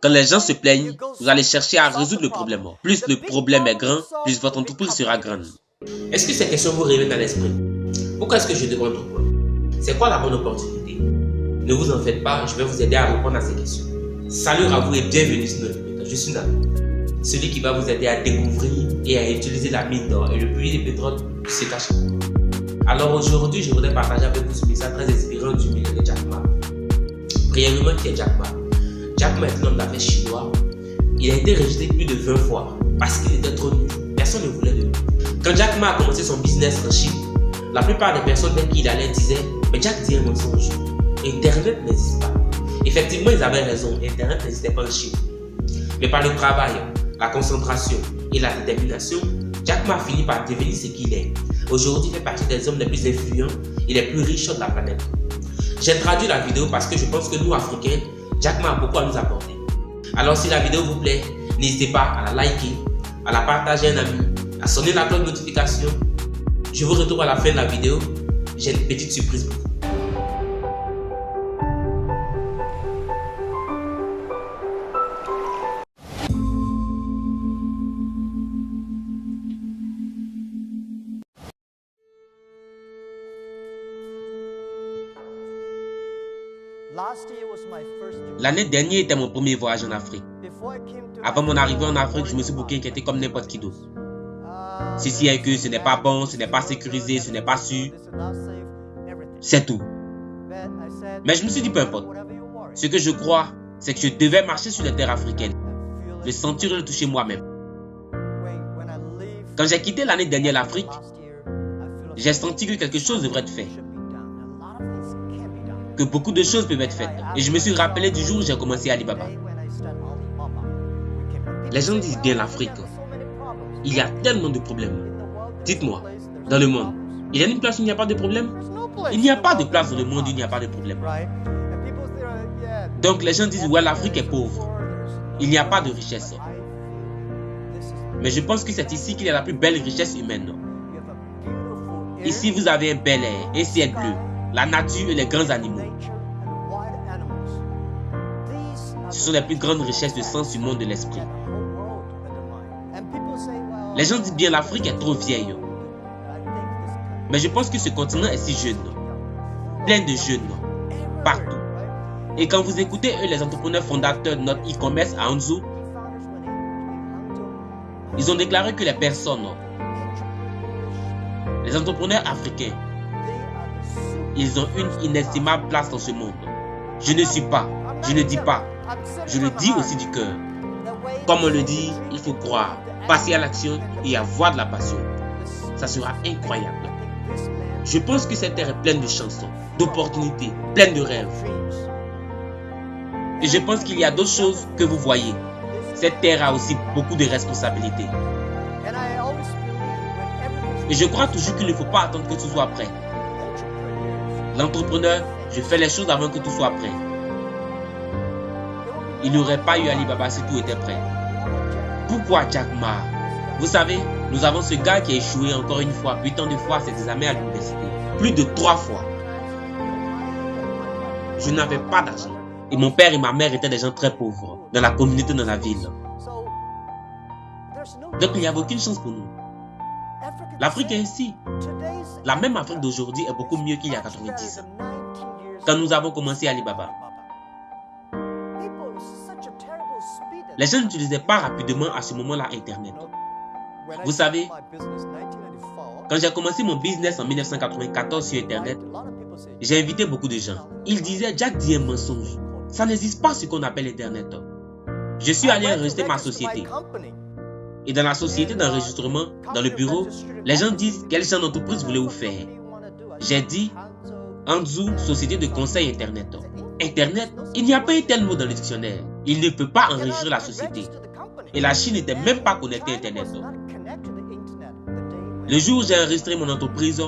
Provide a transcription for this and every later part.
Quand les gens se plaignent, vous allez chercher à résoudre le problème. Plus le problème est grand, plus votre entreprise sera grande. Est-ce que ces questions vous reviennent à l'esprit? Pourquoi est-ce que je devrais entreprendre? C'est quoi la bonne opportunité? Ne vous en faites pas, je vais vous aider à répondre à ces questions. Salut à vous et bienvenue sur notre méthode. Je suis Nano, celui qui va vous aider à découvrir et à utiliser la mine d'or et le puits de pétrole qui se cache. Alors aujourd'hui, je voudrais partager avec vous ce message très inspirant du milieu de Jack Ma. Brièvement, qui est Jack Ma? Jack Ma est un homme d'affaires chinois. Il a été rejeté plus de 20 fois parce qu'il était trop nul. Personne ne voulait de lui. Quand Jack Ma a commencé son business en Chine, la plupart des personnes dès qu'il allait disaient « Mais Jack dit un mensonge. Internet n'existe pas. » Effectivement, ils avaient raison. Internet n'existait pas en Chine. Mais par le travail, la concentration et la détermination, Jack Ma a fini par devenir ce qu'il est. Aujourd'hui, il fait partie des hommes les plus influents et les plus riches de la planète. J'ai traduit la vidéo parce que je pense que nous, Africains, Jack Ma a beaucoup à nous apporter. Alors si la vidéo vous plaît, n'hésitez pas à la liker, à la partager à un ami, à sonner la cloche de notification. Je vous retrouve à la fin de la vidéo. J'ai une petite surprise pour vous. L'année dernière était mon premier voyage en Afrique. Avant mon arrivée en Afrique, je me suis beaucoup inquiété comme n'importe qui d'autre. Ceci est que ce n'est pas bon, ce n'est pas sécurisé, ce n'est pas sûr. C'est tout. Mais je me suis dit peu importe. Ce que je crois, c'est que je devais marcher sur les terres africaines, le sentir et le toucher moi-même. Quand j'ai quitté l'année dernière l'Afrique, j'ai senti que quelque chose devrait être fait. Que beaucoup de choses peuvent être faites. Et je me suis rappelé du jour où j'ai commencé Alibaba. Les gens disent bien l'Afrique. Il y a tellement de problèmes. Dites-moi, dans le monde, il y a une place où il n'y a pas de problème? Il n'y a pas de place dans le monde où il n'y a pas de problème. Donc les gens disent, ouais, l'Afrique est pauvre. Il n'y a pas de richesse. Mais je pense que c'est ici qu'il y a la plus belle richesse humaine. Ici, vous avez un bel air, un ciel bleu, la nature et les grands animaux. Ce sont les plus grandes richesses de sens humain de l'esprit. Les gens disent bien l'Afrique est trop vieille. Mais je pense que ce continent est si jeune. Plein de jeunes. Partout. Et quand vous écoutez eux, les entrepreneurs fondateurs de notre e-commerce à Hangzhou, ils ont déclaré que les personnes, les entrepreneurs africains, ils ont une inestimable place dans ce monde. Je ne suis pas, je ne dis pas, je le dis aussi du cœur. Comme on le dit, il faut croire, passer à l'action et avoir de la passion. Ça sera incroyable. Je pense que cette terre est pleine de chansons, d'opportunités, pleine de rêves. Et je pense qu'il y a d'autres choses que vous voyez. Cette terre a aussi beaucoup de responsabilités. Et je crois toujours qu'il ne faut pas attendre que tout soit prêt. L'entrepreneur, je fais les choses avant que tout soit prêt. Il n'y aurait pas eu Alibaba si tout était prêt. Pourquoi Jack Ma? Vous savez, nous avons ce gars qui a échoué encore une fois, 8 ans de fois à ses examens à l'université. Plus de 3 fois. Je n'avais pas d'argent. Et mon père et ma mère étaient des gens très pauvres, dans la communauté, dans la ville. Donc il n'y avait aucune chance pour nous. L'Afrique est ici. La même Afrique d'aujourd'hui est beaucoup mieux qu'il y a 90 ans. Quand nous avons commencé Alibaba. Les gens n'utilisaient pas rapidement à ce moment-là Internet. Vous savez, quand j'ai commencé mon business en 1994 sur Internet, j'ai invité beaucoup de gens. Ils disaient, Jack dit un mensonge. Ça n'existe pas ce qu'on appelle Internet. Je suis allé enregistrer ma société. Et dans la société d'enregistrement, dans le bureau, les gens disent quel genre d'entreprise voulez-vous faire. J'ai dit, Hangzhou, société de conseil Internet. Internet, il n'y a pas un tel mot dans le dictionnaire. Il ne peut pas enregistrer la société. Et la Chine n'était même pas connectée à Internet. Le jour où j'ai enregistré mon entreprise,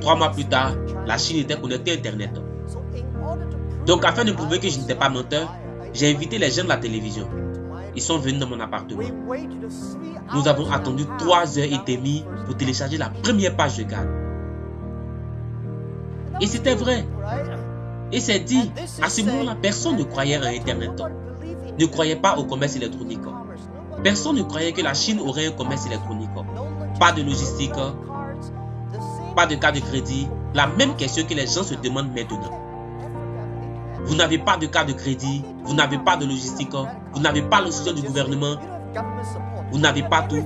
3 mois plus tard, la Chine était connectée à Internet. Donc afin de prouver que je n'étais pas menteur, j'ai invité les gens de la télévision. Ils sont venus dans mon appartement. Nous avons attendu 3h30 pour télécharger la première page de garde. Et c'était vrai. Et c'est dit, à ce moment-là, personne ne croyait à Internet. ne croyait pas au commerce électronique. Personne ne croyait que la Chine aurait un commerce électronique. Pas de logistique, pas de carte de crédit. La même question que les gens se demandent maintenant. Vous n'avez pas de carte de crédit, vous n'avez pas de logistique, vous n'avez pas le soutien du gouvernement, vous n'avez pas tout.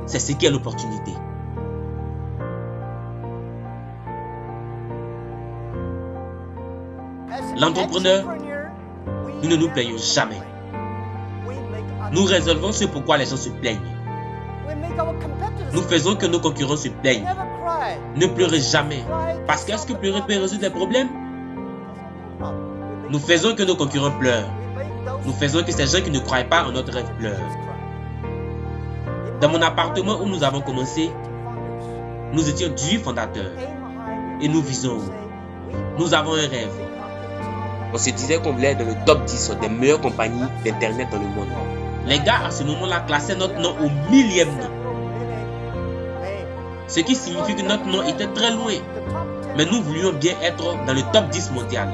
C'est ce qui est l'opportunité. L'entrepreneur, nous ne nous plaignons jamais. Nous résolvons ce pourquoi les gens se plaignent. Nous faisons que nos concurrents se plaignent. Ne pleurez jamais. Parce qu'est-ce que pleurer peut résoudre des problèmes? Nous faisons que nos concurrents pleurent. Nous faisons que ces gens qui ne croient pas en notre rêve pleurent. Dans mon appartement où nous avons commencé, nous étions 18 fondateurs. Et nous visons. Nous avons un rêve. On se disait qu'on voulait être dans le top 10 des meilleures compagnies d'Internet dans le monde. Les gars, à ce moment-là, classaient notre nom au 1000e nom. Ce qui signifie que notre nom était très loin. Mais nous voulions bien être dans le top 10 mondial.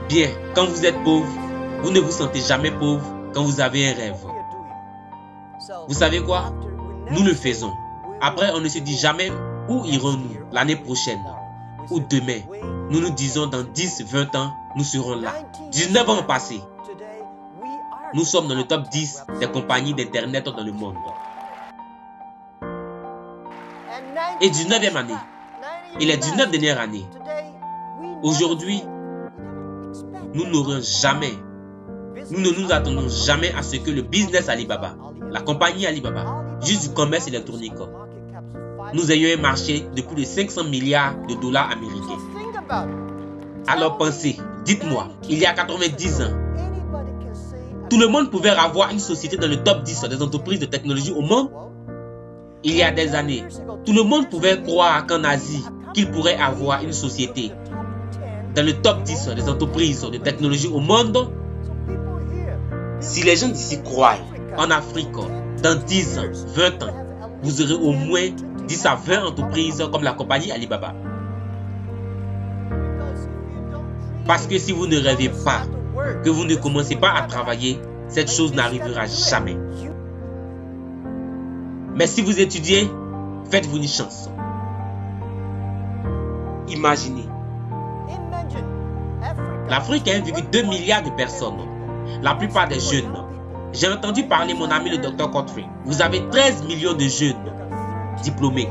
Bien, quand vous êtes pauvre, vous ne vous sentez jamais pauvre quand vous avez un rêve. Vous savez quoi? Nous le faisons. Après, on ne se dit jamais où irons-nous l'année prochaine ou demain. Nous nous disons dans 10, 20 ans, nous serons là. 19 ans ont passé. Nous sommes dans le top 10 des compagnies d'Internet dans le monde. Et 19e année. Et les 19 dernières années. Aujourd'hui, nous n'aurons jamais, nous ne nous attendons jamais à ce que le business Alibaba, la compagnie Alibaba, juste du commerce électronique, nous ayons un marché de plus de 500 milliards de dollars américains. Alors pensez, dites-moi, il y a 90 ans, tout le monde pouvait avoir une société dans le top 10 des entreprises de technologie au monde. Il y a des années, tout le monde pouvait croire qu'en Asie, qu'il pourrait avoir une société dans le top 10 des entreprises de technologie au monde. Si les gens d'ici croient en Afrique, dans 10 ans, 20 ans, vous aurez au moins 10 à 20 entreprises comme la compagnie Alibaba. Parce que si vous ne rêvez pas, que vous ne commencez pas à travailler, cette chose n'arrivera jamais. Mais si vous étudiez, faites-vous une chance. Imaginez. L'Afrique a 1,2 milliard de personnes. La plupart des jeunes. J'ai entendu parler mon ami le Dr. Cottry. Vous avez 13 millions de jeunes diplômés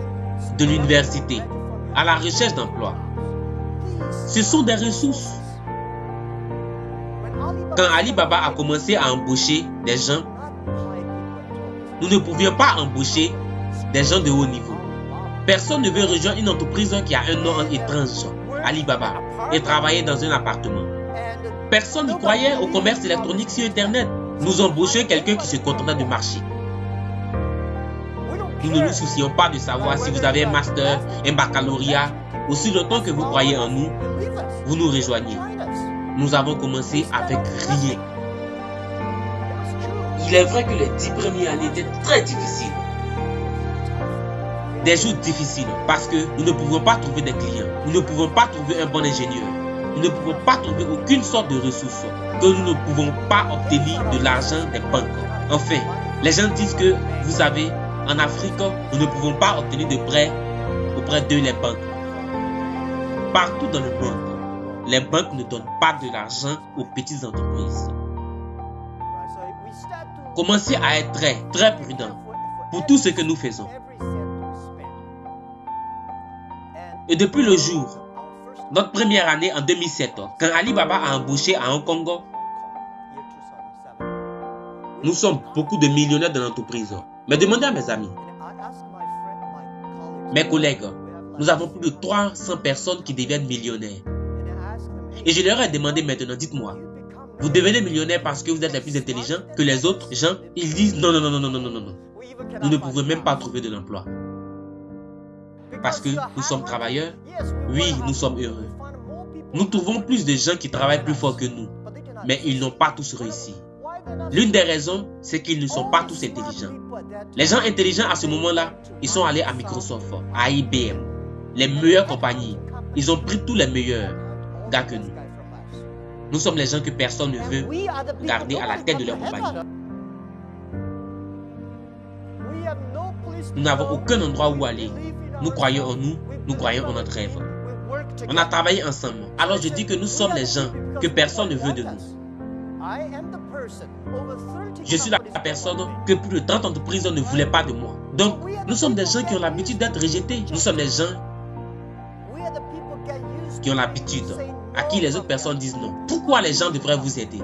de l'université à la recherche d'emploi. Ce sont des ressources. Quand Alibaba a commencé à embaucher des gens, nous ne pouvions pas embaucher des gens de haut niveau. Personne ne veut rejoindre une entreprise qui a un nom étrange, Alibaba, et travailler dans un appartement. Personne ne croyait au commerce électronique sur Internet. Nous embauchions quelqu'un qui se contentait de marcher. Nous ne nous soucions pas de savoir si vous avez un master, un baccalauréat. Aussi longtemps que vous croyez en nous, vous nous rejoignez. Nous avons commencé avec rien. Il est vrai que les 10 premières années étaient très difficiles. Des jours difficiles parce que nous ne pouvons pas trouver des clients. Nous ne pouvons pas trouver un bon ingénieur. Nous ne pouvons pas trouver aucune sorte de ressources. Que nous ne pouvons pas obtenir de l'argent des banques. Enfin, les gens disent que, vous savez, en Afrique, nous ne pouvons pas obtenir de prêts auprès de les banques. Partout dans le monde, les banques ne donnent pas de l'argent aux petites entreprises. Commencez à être très, très prudent pour tout ce que nous faisons. Et depuis le jour, notre première année en 2007, quand Alibaba a embauché à Hong Kong, nous sommes beaucoup de millionnaires dans l'entreprise. Mais demandez à mes amis, mes collègues, nous avons plus de 300 personnes qui deviennent millionnaires. Et je leur ai demandé maintenant, dites-moi, vous devenez millionnaire parce que vous êtes les plus intelligents que les autres gens? Ils disent non. Nous ne pouvons même pas trouver de l'emploi. Parce que nous sommes travailleurs. Oui, nous sommes heureux. Nous trouvons plus de gens qui travaillent plus fort que nous. Mais ils n'ont pas tous réussi. L'une des raisons, c'est qu'ils ne sont pas tous intelligents. Les gens intelligents à ce moment-là, ils sont allés à Microsoft, à IBM. les meilleures compagnies. Ils ont pris tous les meilleurs gars que nous. Nous sommes les gens que personne ne veut garder à la tête de leur compagnie. Nous n'avons aucun endroit où aller. Nous croyons en nous, nous croyons en notre rêve. On a travaillé ensemble. Alors je dis que nous sommes les gens que personne ne veut de nous. Je suis la personne que plus de 30 entreprises ne voulaient pas de moi. Donc, nous sommes des gens qui ont l'habitude d'être rejetés. Nous sommes des gens qui ont l'habitude, à qui les autres personnes disent non. Pourquoi les gens devraient vous aider?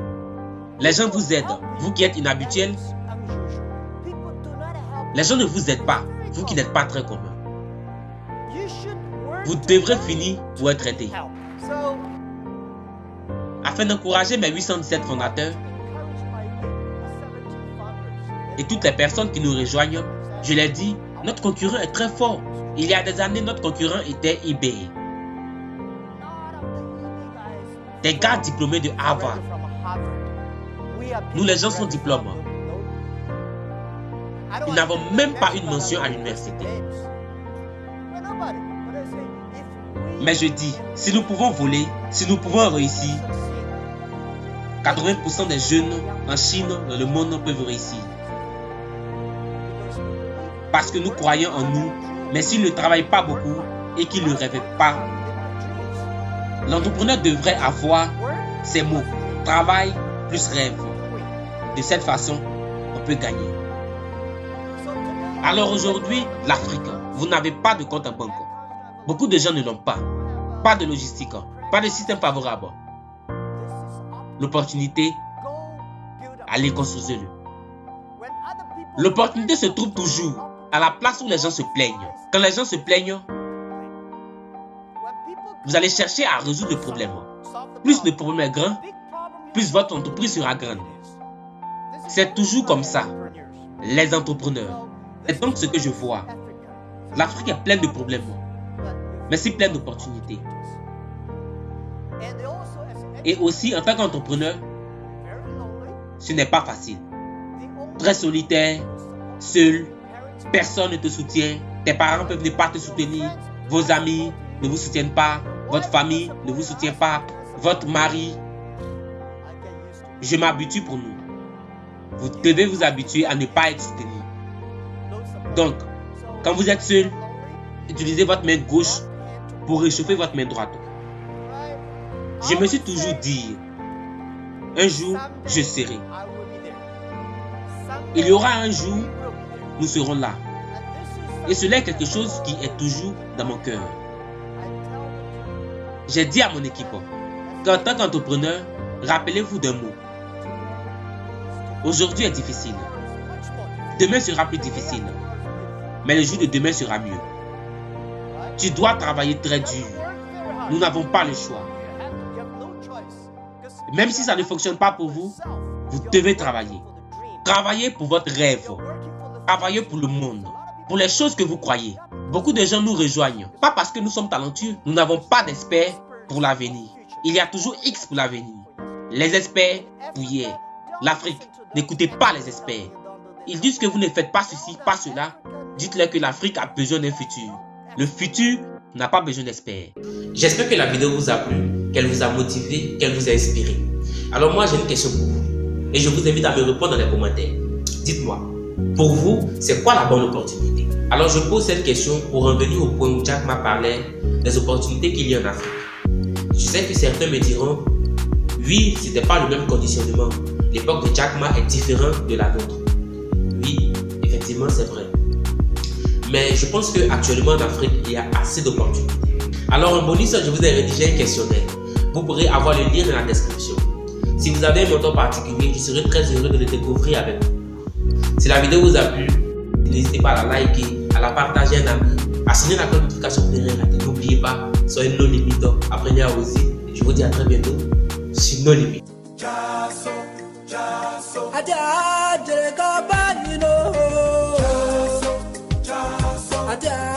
Les gens vous aident, vous qui êtes inhabituels. Les gens ne vous aident pas, vous qui n'êtes pas très commun. Vous devrez finir pour être aidé. Afin d'encourager mes 817 fondateurs et toutes les personnes qui nous rejoignent, je leur dis, notre concurrent est très fort. Il y a des années, notre concurrent était eBay. Des gars diplômés de Harvard. Nous, les gens sont diplômés. Nous n'avons même pas une mention à l'université. Mais je dis, si nous pouvons voler, si nous pouvons réussir, 80% des jeunes en Chine, dans le monde, peuvent réussir. Parce que nous croyons en nous, mais s'ils ne travaillent pas beaucoup et qu'ils ne rêvent pas, l'entrepreneur devrait avoir ces mots, travail plus rêve. De cette façon, on peut gagner. Alors aujourd'hui, l'Afrique, vous n'avez pas de compte en banque. Beaucoup de gens ne l'ont pas. Pas de logistique, pas de système favorable. L'opportunité, allez construisez-le. L'opportunité se trouve toujours à la place où les gens se plaignent. Quand les gens se plaignent, vous allez chercher à résoudre le problème. Plus le problème est grand, plus votre entreprise sera grande. C'est toujours comme ça, les entrepreneurs. C'est donc ce que je vois. L'Afrique est pleine de problèmes, mais c'est pleine d'opportunités. Et aussi, en tant qu'entrepreneur, ce n'est pas facile. Très solitaire, seul, personne ne te soutient, tes parents peuvent ne pas te soutenir, vos amis ne vous soutiennent pas, votre famille ne vous soutient pas, votre mari. Je m'habitue pour nous. Vous devez vous habituer à ne pas être soutenu. Donc, quand vous êtes seul, utilisez votre main gauche pour réchauffer votre main droite. Je me suis toujours dit, un jour, je serai. Il y aura un jour, nous serons là. Et cela est quelque chose qui est toujours dans mon cœur. J'ai dit à mon équipe qu'en tant qu'entrepreneur, rappelez-vous d'un mot. Aujourd'hui est difficile. Demain sera plus difficile. Mais le jour de demain sera mieux. Tu dois travailler très dur. Nous n'avons pas le choix. Même si ça ne fonctionne pas pour vous, vous devez travailler. Travaillez pour votre rêve. Travaillez pour le monde. Pour les choses que vous croyez. Beaucoup de gens nous rejoignent. Pas parce que nous sommes talentueux. Nous n'avons pas d'experts pour l'avenir. Il y a toujours X pour l'avenir. Les experts pour hier. L'Afrique, n'écoutez pas les experts. Ils disent que vous ne faites pas ceci, pas cela. Dites-leur que l'Afrique a besoin d'un futur. Le futur n'a pas besoin d'experts. J'espère que la vidéo vous a plu, qu'elle vous a motivé, qu'elle vous a inspiré. Alors moi, j'ai une question pour vous. Et je vous invite à me répondre dans les commentaires. Dites-moi, pour vous, c'est quoi la bonne opportunité? Alors je pose cette question pour revenir au point où Jack m'a parlé des opportunités qu'il y a en Afrique. Je sais que certains me diront, oui, ce n'était pas le même conditionnement. L'époque de Jack Ma est différente de la vôtre. Oui, effectivement, c'est vrai. Mais je pense qu'actuellement en Afrique, il y a assez d'opportunités. Alors en bonus, je vous ai rédigé un questionnaire. Vous pourrez avoir le lien dans la description. Si vous avez un mentor particulier, je serai très heureux de le découvrir avec vous. Si la vidéo vous a plu, n'hésitez pas à la liker, à la partager à un ami, à sonner la cloche de notification pour ne rien rater. N'oubliez pas, soyez non limite, apprenez à oser. Je vous dis à très bientôt sur No Limit. Ada